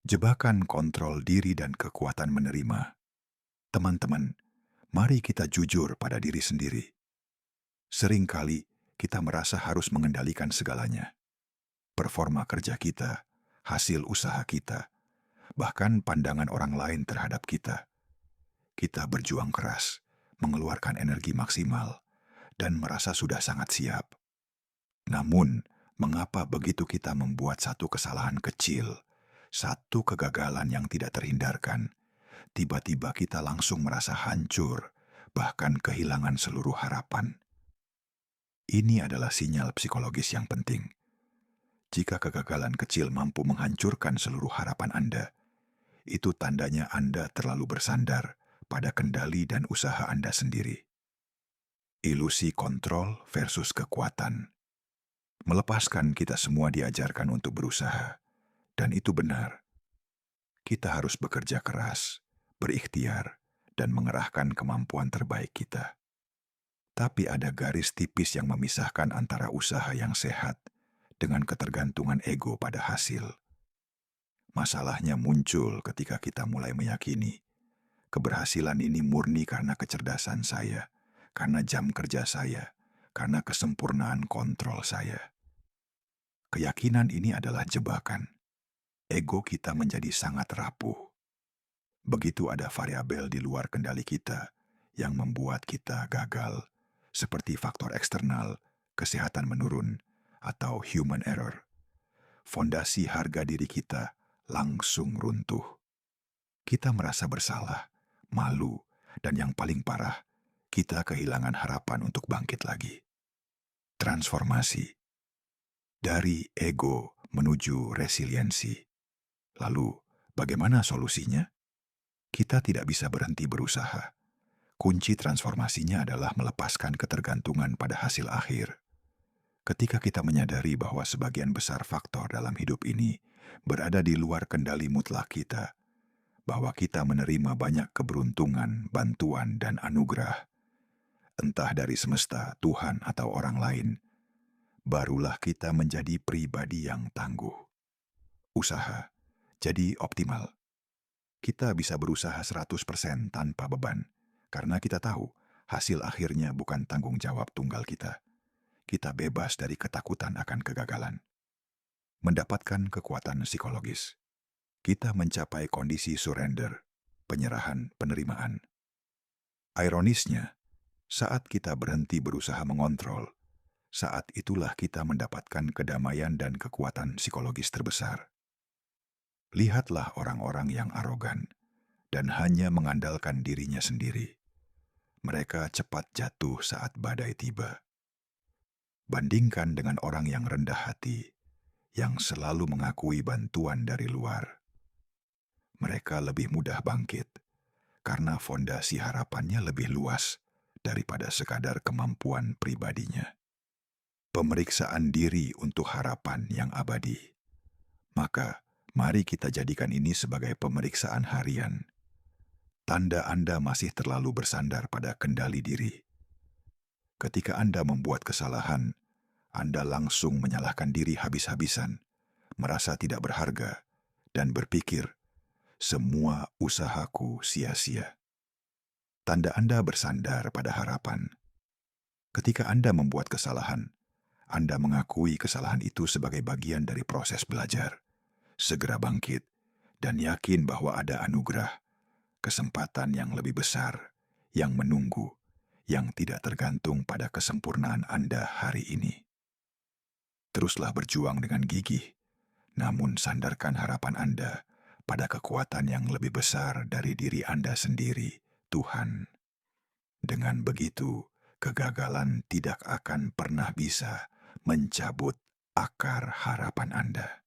Jebakan kontrol diri dan kekuatan menerima. Teman-teman, mari kita jujur pada diri sendiri. Seringkali kita merasa harus mengendalikan segalanya. Performa kerja kita, hasil usaha kita, bahkan pandangan orang lain terhadap kita. Kita berjuang keras, mengeluarkan energi maksimal, dan merasa sudah sangat siap. Namun, mengapa begitu kita membuat satu kesalahan kecil, satu kegagalan yang tidak terhindarkan, tiba-tiba kita langsung merasa hancur, bahkan kehilangan seluruh harapan? Ini adalah sinyal psikologis yang penting. Jika kegagalan kecil mampu menghancurkan seluruh harapan Anda, itu tandanya Anda terlalu bersandar pada kendali dan usaha Anda sendiri. Ilusi kontrol versus kekuatan. Melepaskan kita semua diajarkan untuk berusaha, dan itu benar. Kita harus bekerja keras, berikhtiar, dan mengerahkan kemampuan terbaik kita. Tapi ada garis tipis yang memisahkan antara usaha yang sehat dengan ketergantungan ego pada hasil. Masalahnya muncul ketika kita mulai meyakini keberhasilan ini murni karena kecerdasan saya, karena jam kerja saya, karena kesempurnaan kontrol saya. Keyakinan ini adalah jebakan. Ego kita menjadi sangat rapuh. Begitu ada variabel di luar kendali kita yang membuat kita gagal, seperti faktor eksternal, kesehatan menurun, atau human error, fondasi harga diri kita langsung runtuh. Kita merasa bersalah, malu, dan yang paling parah, kita kehilangan harapan untuk bangkit lagi. Transformasi. Dari ego menuju resiliensi. Lalu, bagaimana solusinya? Kita tidak bisa berhenti berusaha. Kunci transformasinya adalah melepaskan ketergantungan pada hasil akhir. Ketika kita menyadari bahwa sebagian besar faktor dalam hidup ini berada di luar kendali mutlak kita, bahwa kita menerima banyak keberuntungan, bantuan, dan anugerah, entah dari semesta, Tuhan, atau orang lain, barulah kita menjadi pribadi yang tangguh. Usaha jadi optimal. Kita bisa berusaha 100% tanpa beban, karena kita tahu hasil akhirnya bukan tanggung jawab tunggal kita. Kita bebas dari ketakutan akan kegagalan. Mendapatkan kekuatan psikologis. Kita mencapai kondisi surrender, penyerahan, penerimaan. Ironisnya, saat kita berhenti berusaha mengontrol, saat itulah kita mendapatkan kedamaian dan kekuatan psikologis terbesar. Lihatlah orang-orang yang arogan dan hanya mengandalkan dirinya sendiri. Mereka cepat jatuh saat badai tiba. Bandingkan dengan orang yang rendah hati, yang selalu mengakui bantuan dari luar. Mereka lebih mudah bangkit, karena fondasi harapannya lebih luas daripada sekadar kemampuan pribadinya. Pemeriksaan diri untuk harapan yang abadi. Maka, mari kita jadikan ini sebagai pemeriksaan harian. Tanda Anda masih terlalu bersandar pada kendali diri. Ketika Anda membuat kesalahan, Anda langsung menyalahkan diri habis-habisan, merasa tidak berharga, dan berpikir, semua usahaku sia-sia. Tanda Anda bersandar pada harapan. Ketika Anda membuat kesalahan, Anda mengakui kesalahan itu sebagai bagian dari proses belajar. Segera bangkit, dan yakin bahwa ada anugerah, kesempatan yang lebih besar, yang menunggu, yang tidak tergantung pada kesempurnaan Anda hari ini. Teruslah berjuang dengan gigih, namun sandarkan harapan Anda pada kekuatan yang lebih besar dari diri Anda sendiri, Tuhan. Dengan begitu, kegagalan tidak akan pernah bisa mencabut akar harapan Anda.